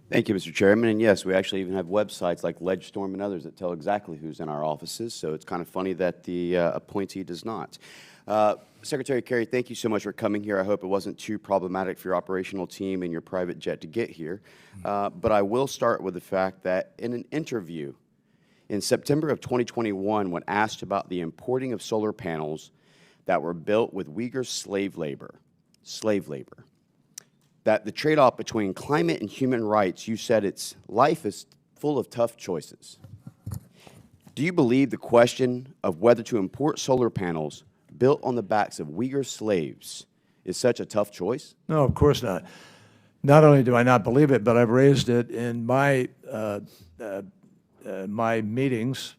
Thank you, Mr. Chairman. And yes, we actually even have websites like LedgeStorm and others that tell exactly who's in our offices. So it's kind of funny that the appointee does not. Secretary Kerry, thank you so much for coming here. I hope it wasn't too problematic for your operational team and your private jet to get here. But I will start with the fact that in an interview in September of 2021, when asked about the importing of solar panels that were built with Uyghur slave labor, that the trade-off between climate and human rights, you said life is full of tough choices. Do you believe the question of whether to import solar panels built on the backs of Uyghur slaves is such a tough choice? No, of course not. Not only do I not believe it, but I've raised it in my meetings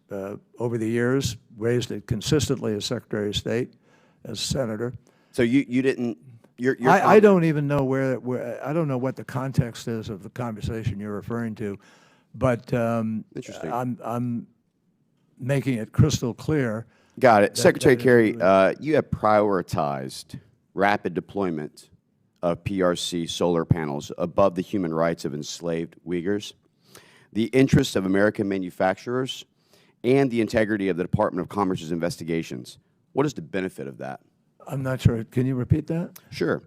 over the years, raised it consistently as Secretary of State, as Senator. So you didn't. I don't even know where I don't know what the context is of the conversation you're referring to, but Interesting. I'm making it crystal clear. Got it. Secretary Kerry, you have prioritized rapid deployment of PRC solar panels above the human rights of enslaved Uyghurs, the interests of American manufacturers, and the integrity of the Department of Commerce's investigations. What is the benefit of that? I'm not sure. Can you repeat that? Sure.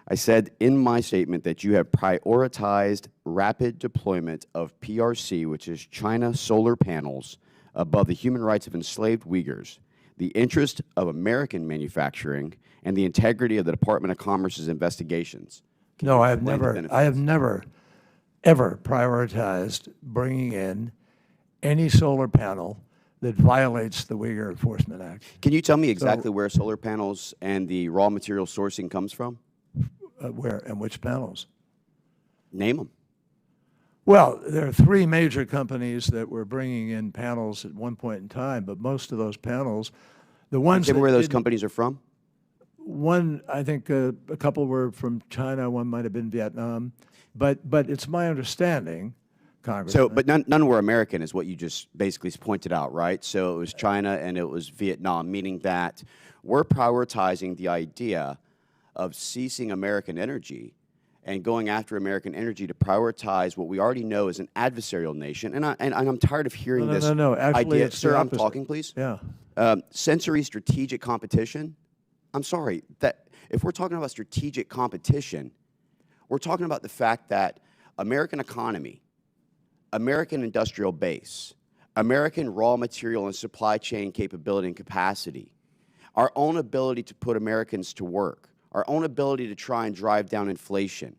I said in my statement that you have prioritized rapid deployment of PRC, which is China solar panels, above the human rights of enslaved Uyghurs, the interest of American manufacturing, and the integrity of the Department of Commerce's investigations. No, I have never, ever prioritized bringing in any solar panel that violates the Uyghur Enforcement Act. Can you tell me exactly where solar panels and the raw material sourcing comes from? Where and which panels? Name them. Well, there are three major companies that were bringing in panels at one point in time, but most of those panels, the ones Tell me where those companies are from? One, I think a couple were from China, one might have been Vietnam, but it's my understanding, Congressman. So, but none were American is what you just basically pointed out, right? So it was China and it was Vietnam, meaning that we're prioritizing the idea of ceasing American energy and going after American energy to prioritize what we already know is an adversarial nation. And I'm tired of hearing this No. Actually, idea. it's Sir, the I'm opposite. talking, please. Yeah. Sensory strategic competition. I'm sorry, that if we're talking about strategic competition, we're talking about the fact that American economy, American industrial base, American raw material and supply chain capability and capacity, our own ability to put Americans to work, our own ability to try and drive down inflation.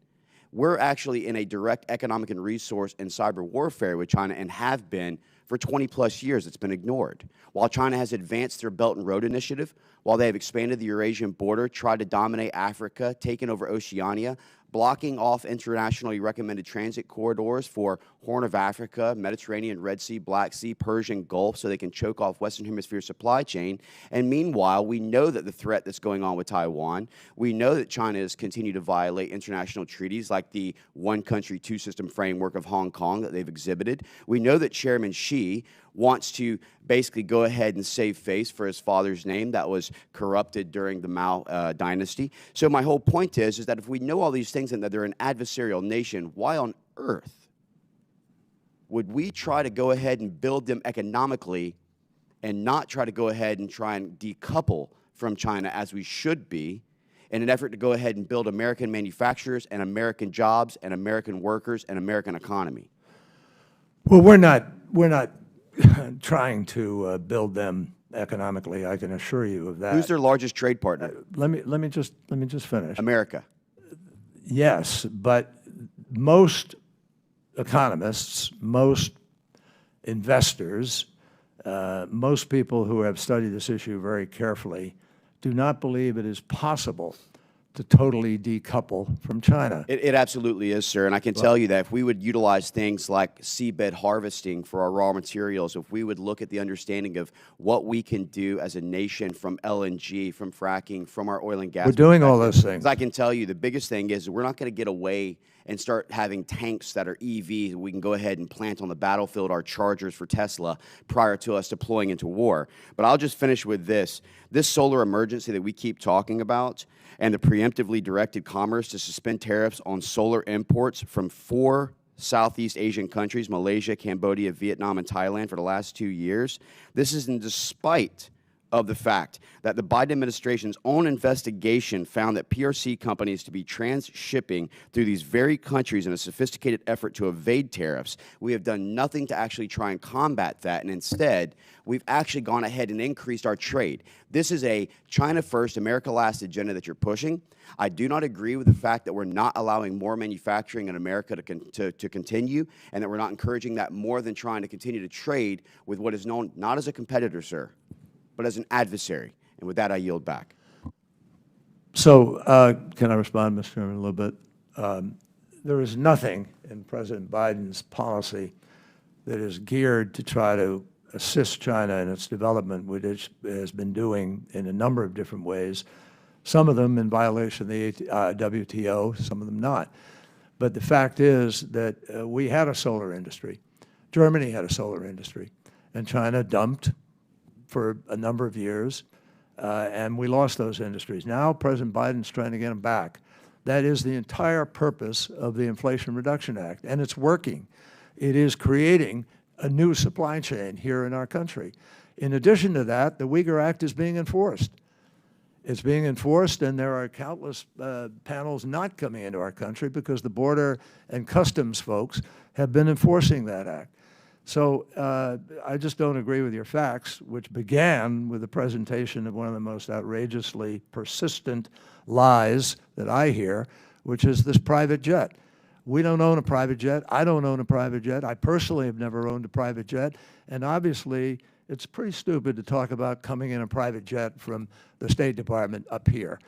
We're actually in a direct economic and resource and cyber warfare with China and have been for 20-plus years. It's been ignored. While China has advanced their Belt and Road Initiative, while they have expanded the Eurasian border, tried to dominate Africa, taken over Oceania, blocking off internationally recommended transit corridors for Horn of Africa, Mediterranean, Red Sea, Black Sea, Persian Gulf, so they can choke off Western Hemisphere supply chain. And meanwhile, we know that the threat that's going on with Taiwan, we know that China has continued to violate international treaties like the one country, two system framework of Hong Kong that they've exhibited. We know that Chairman Xi wants to basically go ahead and save face for his father's name that was corrupted during the Mao dynasty. So my whole point is that if we know all these things and that they're an adversarial nation, why on earth would we try to go ahead and build them economically and not try to go ahead and try and decouple from China as we should be in an effort to go ahead and build American manufacturers and American jobs and American workers and American economy? Well, we're not trying to build them economically. I can assure you of that. Who's their largest trade partner? Let me just finish. America. Yes, but most economists, most investors, most people who have studied this issue very carefully do not believe it is possible to totally decouple from China. It absolutely is, sir. And I can tell you that if we would utilize things like seabed harvesting for our raw materials, if we would look at the understanding of what we can do as a nation from LNG, from fracking, from our oil and gas. We're doing all those things. I can tell you the biggest thing is we're not going to get away and start having tanks that are EVs. We can go ahead and plant on the battlefield our chargers for Tesla prior to us deploying into war. But I'll just finish with this. This solar emergency that we keep talking about and the preemptively directed commerce to suspend tariffs on solar imports from 4 Southeast Asian countries, Malaysia, Cambodia, Vietnam, and Thailand for the last 2 years. This is in despite of the fact that the Biden administration's own investigation found that PRC companies to be transshipping through these very countries in a sophisticated effort to evade tariffs. We have done nothing to actually try and combat that, and instead, we've actually gone ahead and increased our trade. This is a China first, America last agenda that you're pushing. I do not agree with the fact that we're not allowing more manufacturing in America to continue, and that we're not encouraging that more than trying to continue to trade with what is known not as a competitor, sir, but as an adversary. And with that, I yield back. So can I respond, Mr. Chairman, a little bit? There is nothing in President Biden's policy that is geared to try to assist China in its development, which it has been doing in a number of different ways, some of them in violation of the WTO, some of them not. But the fact is that we had a solar industry. Germany had a solar industry, and China dumped for a number of years, and we lost those industries. Now President Biden's trying to get them back. That is the entire purpose of the Inflation Reduction Act, and it's working. It is creating a new supply chain here in our country. In addition to that, the Uyghur Act is being enforced. It's being enforced, and there are countless panels not coming into our country because the border and customs folks have been enforcing that act. So I just don't agree with your facts, which began with the presentation of one of the most outrageously persistent lies that I hear, which is this private jet. We don't own a private jet. I don't own a private jet. I personally have never owned a private jet. And obviously, it's pretty stupid to talk about coming in a private jet from the State Department up here.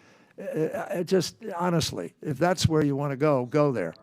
Just honestly, if that's where you want to go there.